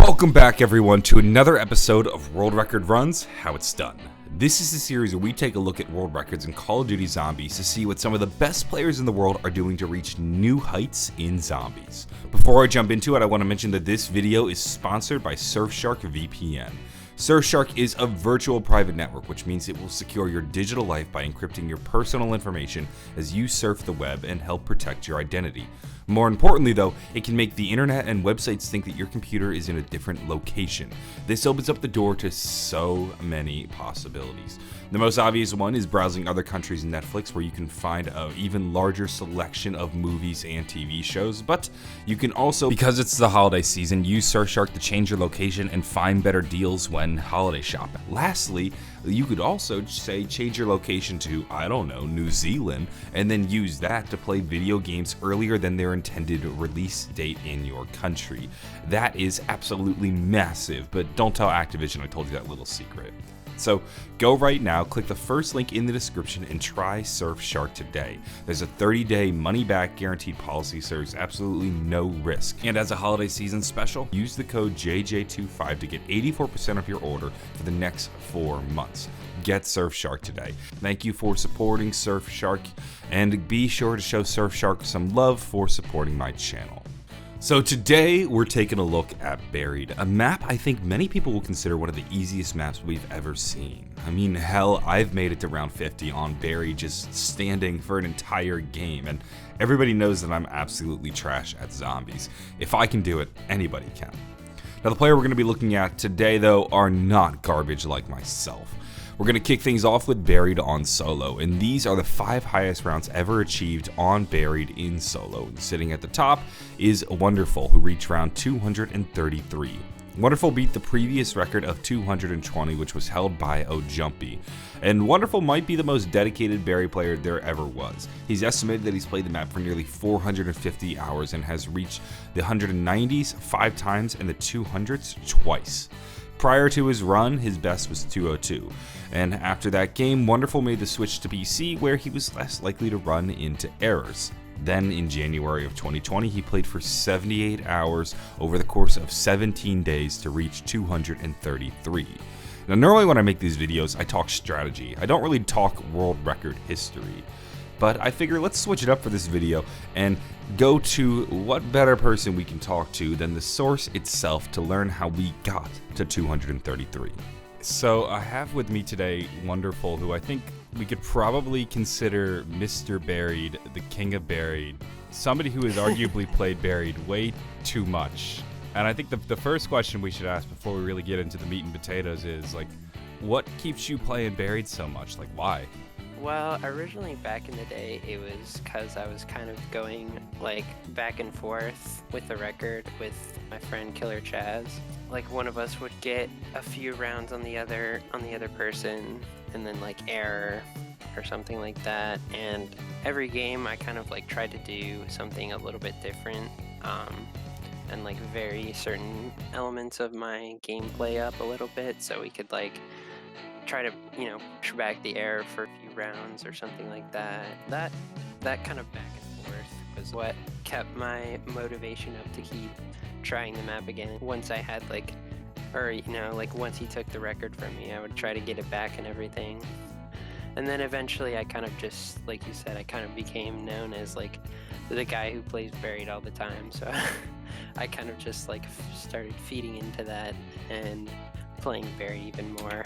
Welcome back, everyone, to another episode of World Record Runs, How It's Done. This is a series where we take a look at world records in Call of Duty Zombies to see what some of the best players in the world are doing to reach new heights in Zombies. Before I jump into it, I want to mention that this video is sponsored by Surfshark VPN. Surfshark is a virtual private network, which means it will secure your digital life by encrypting your personal information as you surf the web and help protect your identity. More importantly, though, it can make the internet and websites think that your computer is in a different location. This opens up the door to so many possibilities. The most obvious one is browsing other countries' Netflix, where you can find an even larger selection of movies and TV shows, but you can also, because it's the holiday season, use Surfshark to change your location and find better deals when holiday shopping. Lastly, you could also say change your location to, I don't know, New Zealand, and then use that to play video games earlier than their intended release date in your country. That is absolutely massive, but don't tell Activision I told you that little secret. So go right now, click the first link in the description and try Surfshark today. There's a 30-day money-back guaranteed policy, so there's absolutely no risk. And as a holiday season special, use the code JJ25 to get 84% of your order for the next 4 months. Get Surfshark today. Thank you for supporting Surfshark, and be sure to show Surfshark some love for supporting my channel. So today we're taking a look at Buried, a map I think many people will consider one of the easiest maps we've ever seen. I mean, hell, I've made it to round 50 on Buried just standing for an entire game, and everybody knows that I'm absolutely trash at zombies. If I can do it, anybody can. Now, the player we're going to be looking at today, though, are not garbage like myself. We're going to kick things off with Buried on solo, and these are the 5 highest rounds ever achieved on Buried in solo. And sitting at the top is Wonderful, who reached round 233. Wonderful beat the previous record of 220, which was held by Ojumpy. And Wonderful might be the most dedicated Buried player there ever was. He's estimated that he's played the map for nearly 450 hours and has reached the 190s 5 times and the 200s twice. Prior to his run, his best was 202, and after that game, Wonderful made the switch to PC, where he was less likely to run into errors. Then in January of 2020, he played for 78 hours over the course of 17 days to reach 233. Now, normally when I make these videos, I talk strategy. I don't really talk world record history. But I figure let's switch it up for this video and go to what better person we can talk to than the source itself to learn how we got to 233. So I have with me today Wonderful, who I think we could probably consider Mr. Buried, the king of Buried, somebody who has arguably played Buried way too much. And I think the first question we should ask before we really get into the meat and potatoes is, like, what keeps you playing Buried so much? Like, why? Well, originally back in the day, it was because I was kind of going like back and forth with the record with my friend Killer Chaz. Like, one of us would get a few rounds on the other person, and then like error or something like that. And every game I kind of like tried to do something a little bit different, and like vary certain elements of my gameplay up a little bit, so we could like try to, push back the error for a few rounds or something like that. That kind of back and forth was what kept my motivation up to keep trying the map again. Once I had once he took the record from me, I would try to get it back and everything. And then eventually I kind of just, like you said, I kind of became known as like the guy who plays Buried all the time. So I kind of just like started feeding into that and playing Buried even more.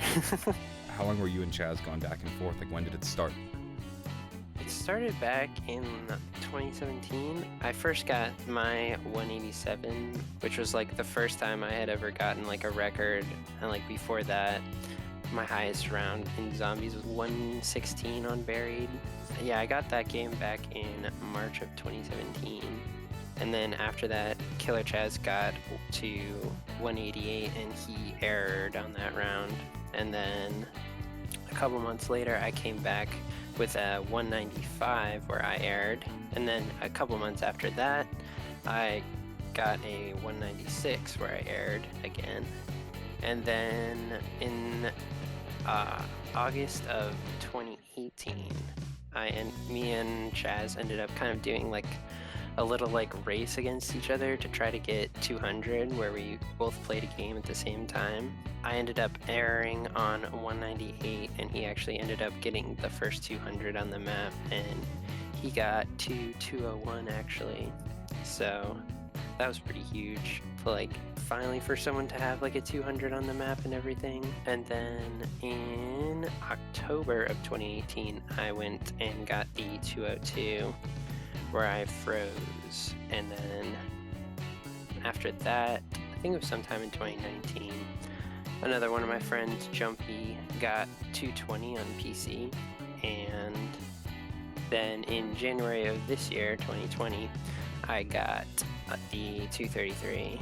How long were you and Chaz going back and forth? Like, when did it start? It started back in 2017. I first got my 187, which was like the first time I had ever gotten like a record, and like before that, my highest round in Zombies was 116 on Buried. Yeah, I got that game back in March of 2017. And then after that, Killer Chaz got to 188 and he errored on that round. And then a couple months later, I came back with a 195 where I errored. And then a couple months after that, I got a 196 where I errored again. And then in August of 2018, me and Chaz ended up kind of doing like a little like race against each other to try to get 200, where we both played a game at the same time. I ended up erring on 198, and he actually ended up getting the first 200 on the map, and he got to 201 actually. So that was pretty huge, like finally for someone to have like a 200 on the map and everything. And then in October of 2018, I went and got the 202, where I froze. And then after that, I think it was sometime in 2019, another one of my friends, Jumpy, got 220 on PC. And then in January of this year, 2020, I got the 233.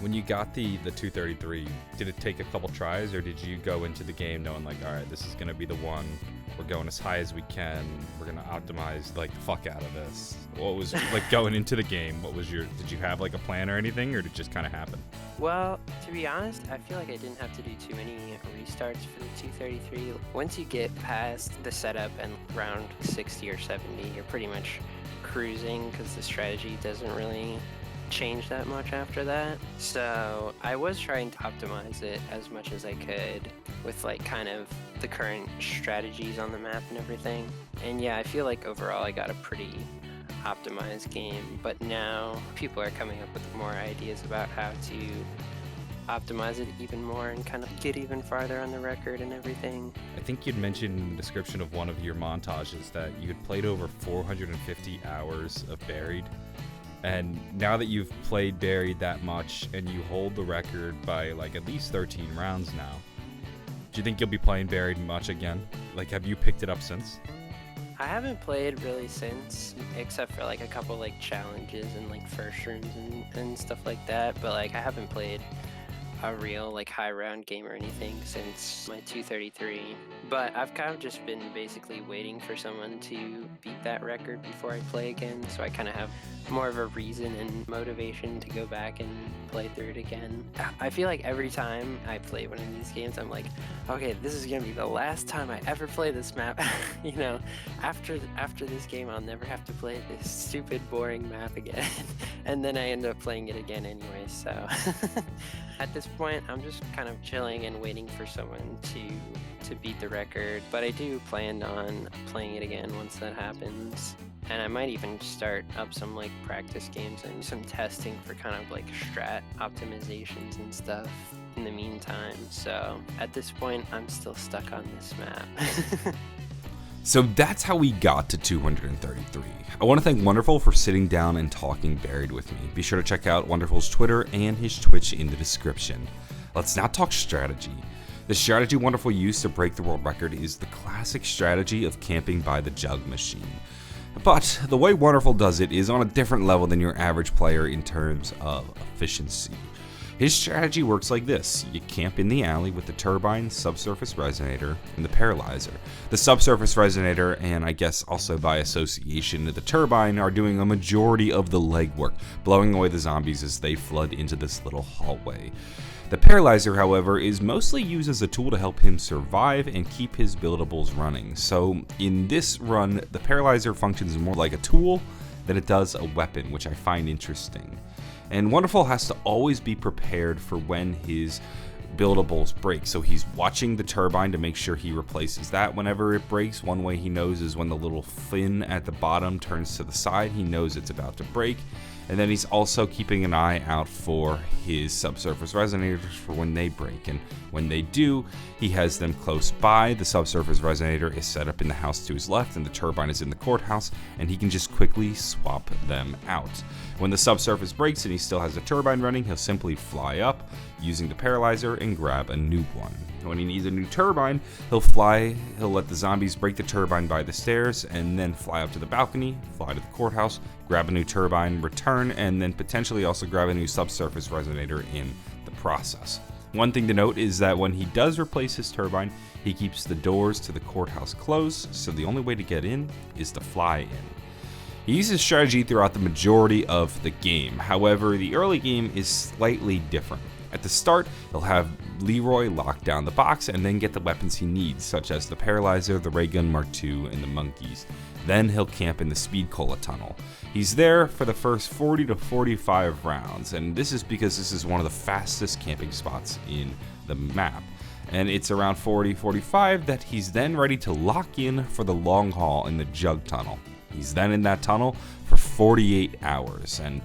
When you got the 233, did it take a couple tries, or did you go into the game knowing like, all right, this is gonna be the one, we're going as high as we can, we're gonna optimize like the fuck out of this? What was like going into the game? What was did you have like a plan or anything, or did it just kind of happen? Well, to be honest, I feel like I didn't have to do too many restarts for the 233. Once you get past the setup and round 60 or 70, you're pretty much cruising, because the strategy doesn't really change that much after that. So I was trying to optimize it as much as I could with like kind of the current strategies on the map and everything. And yeah, I feel like overall I got a pretty optimized game, but now people are coming up with more ideas about how to optimize it even more and kind of get even farther on the record and everything. I think you'd mentioned in the description of one of your montages that you had played over 450 hours of Buried. And now that you've played Buried that much and you hold the record by like at least 13 rounds now, do you think you'll be playing Buried much again? Like, have you picked it up since? I haven't played really since, except for like a couple like challenges and like first rooms and stuff like that, but like I haven't played a real like high round game or anything since my 233. But I've kind of just been basically waiting for someone to beat that record before I play again, so I kind of have more of a reason and motivation to go back and play through it again. I feel like every time I play one of these games, I'm like, okay, this is gonna be the last time I ever play this map. You know, after this game, I'll never have to play this stupid, boring map again. And then I end up playing it again anyway, so at this point, I'm just kind of chilling and waiting for someone to beat the record, but I do plan on playing it again once that happens. And I might even start up some like practice games and some testing for kind of like strat optimizations and stuff in the meantime. So at this point, I'm still stuck on this map. So that's how we got to 233. I want to thank Wonderful for sitting down and talking Buried with me. Be sure to check out Wonderful's Twitter and his Twitch in the description. Let's now talk strategy. The strategy Wonderful used to break the world record is the classic strategy of camping by the jug machine. But the way Wonderful does it is on a different level than your average player in terms of efficiency. His strategy works like this. You camp in the alley with the turbine, subsurface resonator, and the paralyzer. The subsurface resonator, and I guess also by association the turbine, are doing a majority of the legwork, blowing away the zombies as they flood into this little hallway. The paralyzer, however, is mostly used as a tool to help him survive and keep his buildables running. So in this run, the paralyzer functions more like a tool than it does a weapon, which I find interesting. And Wonderful has to always be prepared for when his buildables break. So he's watching the turbine to make sure he replaces that whenever it breaks. One way he knows is when the little fin at the bottom turns to the side, he knows it's about to break. And then he's also keeping an eye out for his subsurface resonators for when they break. And when they do, he has them close by. The subsurface resonator is set up in the house to his left, and the turbine is in the courthouse, and he can just quickly swap them out. When the subsurface breaks and he still has the turbine running, he'll simply fly up using the paralyzer and grab a new one. When he needs a new turbine, he'll let the zombies break the turbine by the stairs, and then fly up to the balcony, fly to the courthouse, grab a new turbine, return, and then potentially also grab a new subsurface resonator in the process. One thing to note is that when he does replace his turbine, he keeps the doors to the courthouse closed, so the only way to get in is to fly in. He uses strategy throughout the majority of the game. However, the early game is slightly different. At the start, he'll have Leroy lock down the box and then get the weapons he needs, such as the Paralyzer, the Ray Gun Mark II, and the Monkeys. Then he'll camp in the Speed Cola tunnel. He's there for the first 40 to 45 rounds, and this is because this is one of the fastest camping spots in the map. And it's around 40-45 that he's then ready to lock in for the long haul in the Jug Tunnel. He's then in that tunnel for 48 hours, and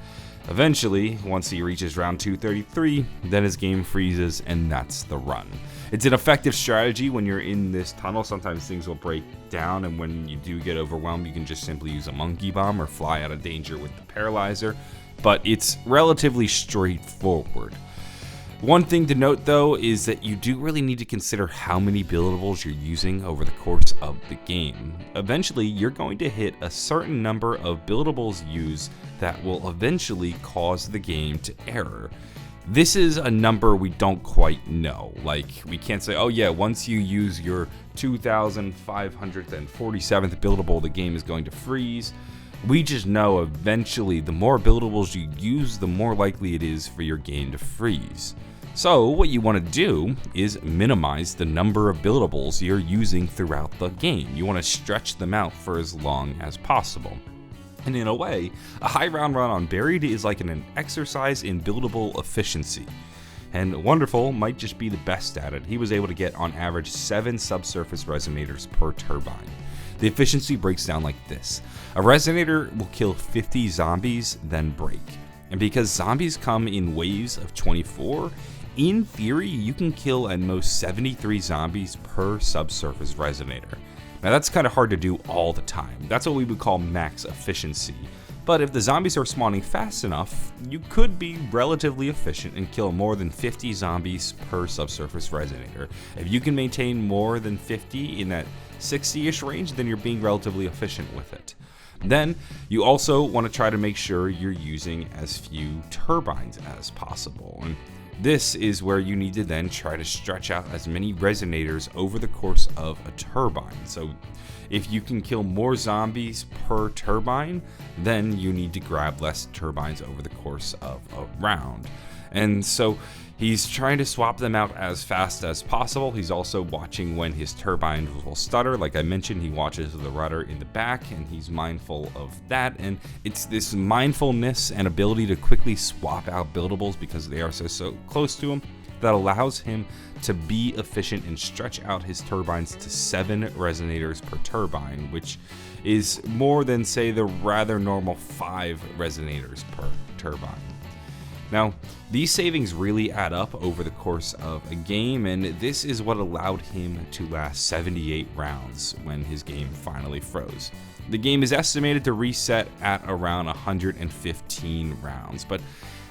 eventually, once he reaches round 233, then his game freezes, and that's the run. It's an effective strategy when you're in this tunnel. Sometimes things will break down, and when you do get overwhelmed, you can just simply use a Monkey Bomb or fly out of danger with the Paralyzer, but it's relatively straightforward. One thing to note though is that you do really need to consider how many buildables you're using over the course of the game. Eventually, you're going to hit a certain number of buildables used that will eventually cause the game to error. This is a number we don't quite know. Like, we can't say, oh yeah, once you use your 2,547th buildable, the game is going to freeze. We just know eventually the more buildables you use, the more likely it is for your game to freeze. So what you want to do is minimize the number of buildables you're using throughout the game. You want to stretch them out for as long as possible. And in a way, a high round run on Buried is like an exercise in buildable efficiency. And Wonderful might just be the best at it. He was able to get on average 7 subsurface resonators per turbine. The efficiency breaks down like this. A resonator will kill 50 zombies, then break. And because zombies come in waves of 24, in theory, you can kill at most 73 zombies per subsurface resonator. Now that's kind of hard to do all the time. That's what we would call max efficiency. But if the zombies are spawning fast enough, you could be relatively efficient and kill more than 50 zombies per subsurface resonator. If you can maintain more than 50 in that 60-ish range, then you're being relatively efficient with it. Then you also want to try to make sure you're using as few turbines as possible. And this is where you need to then try to stretch out as many resonators over the course of a turbine. So if you can kill more zombies per turbine, then you need to grab less turbines over the course of a round. And so he's trying to swap them out as fast as possible. He's also watching when his turbines will stutter. Like I mentioned, he watches the rudder in the back and he's mindful of that. And it's this mindfulness and ability to quickly swap out buildables because they are so close to him that allows him to be efficient and stretch out his turbines to 7 resonators per turbine, which is more than, say, the rather normal 5 resonators per turbine. Now, these savings really add up over the course of a game, and this is what allowed him to last 78 rounds when his game finally froze. The game is estimated to reset at around 115 rounds, but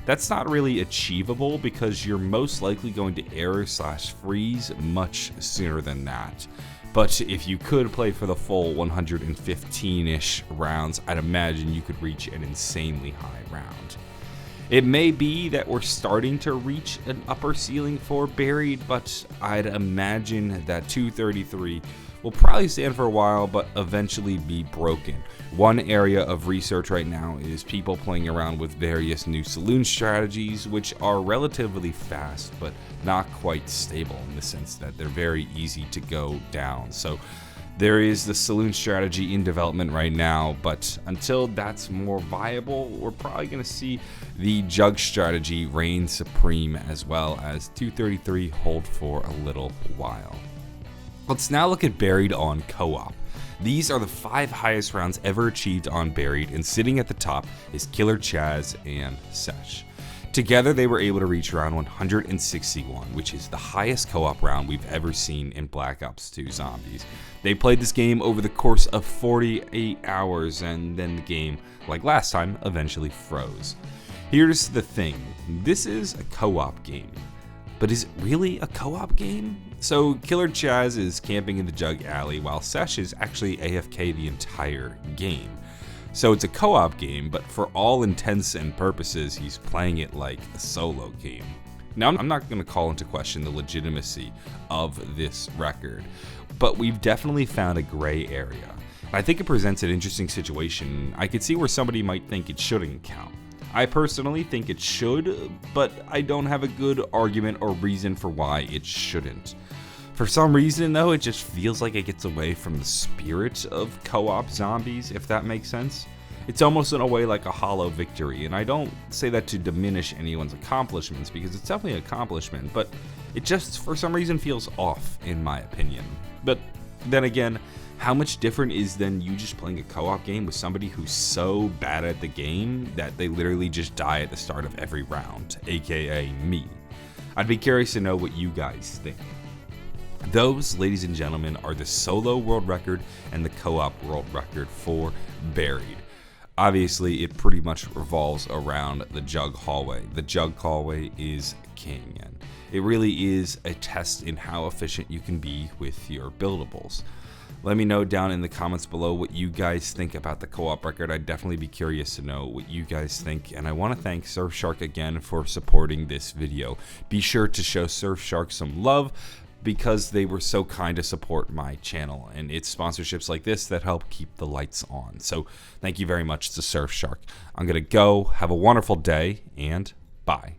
that's not really achievable because you're most likely going to error/freeze much sooner than that. But if you could play for the full 115-ish rounds, I'd imagine you could reach an insanely high round. It may be that we're starting to reach an upper ceiling for Buried, but I'd imagine that 233 will probably stand for a while, but eventually be broken. One area of research right now is people playing around with various new saloon strategies, which are relatively fast, but not quite stable in the sense that they're very easy to go down. So there is the saloon strategy in development right now, but until that's more viable, we're probably going to see the jug strategy reign supreme as well as 233 hold for a little while. Let's now look at Buried on co-op. These are the 5 highest rounds ever achieved on Buried, and sitting at the top is Killer Chaz and Sesh. Together, they were able to reach round 161, which is the highest co-op round we've ever seen in Black Ops 2 Zombies. They played this game over the course of 48 hours, and then the game, like last time, eventually froze. Here's the thing, this is a co-op game, but is it really a co-op game? So Killer Chaz is camping in the Jug Alley while Sesh is actually AFK the entire game. So it's a co-op game, but for all intents and purposes, he's playing it like a solo game. Now, I'm not going to call into question the legitimacy of this record, but we've definitely found a gray area. I think it presents an interesting situation. I could see where somebody might think it shouldn't count. I personally think it should, but I don't have a good argument or reason for why it shouldn't. For some reason, though, it just feels like it gets away from the spirit of co-op zombies, if that makes sense. It's almost in a way like a hollow victory, and I don't say that to diminish anyone's accomplishments, because it's definitely an accomplishment, but it just, for some reason, feels off, in my opinion. But then again, how much different is than you just playing a co-op game with somebody who's so bad at the game that they literally just die at the start of every round, aka me? I'd be curious to know what you guys think. Those, ladies and gentlemen, are the solo world record and the co-op world record for Buried. Obviously, it pretty much revolves around the Jug Hallway. The Jug Hallway is king, and it really is a test in how efficient you can be with your buildables. Let me know down in the comments below what you guys think about the co-op record. I'd definitely be curious to know what you guys think, and I want to thank Surfshark again for supporting this video. Be sure to show Surfshark some love, because they were so kind to support my channel, and it's sponsorships like this that help keep the lights on. So thank you very much to Surfshark. I'm gonna go, have a wonderful day, and bye.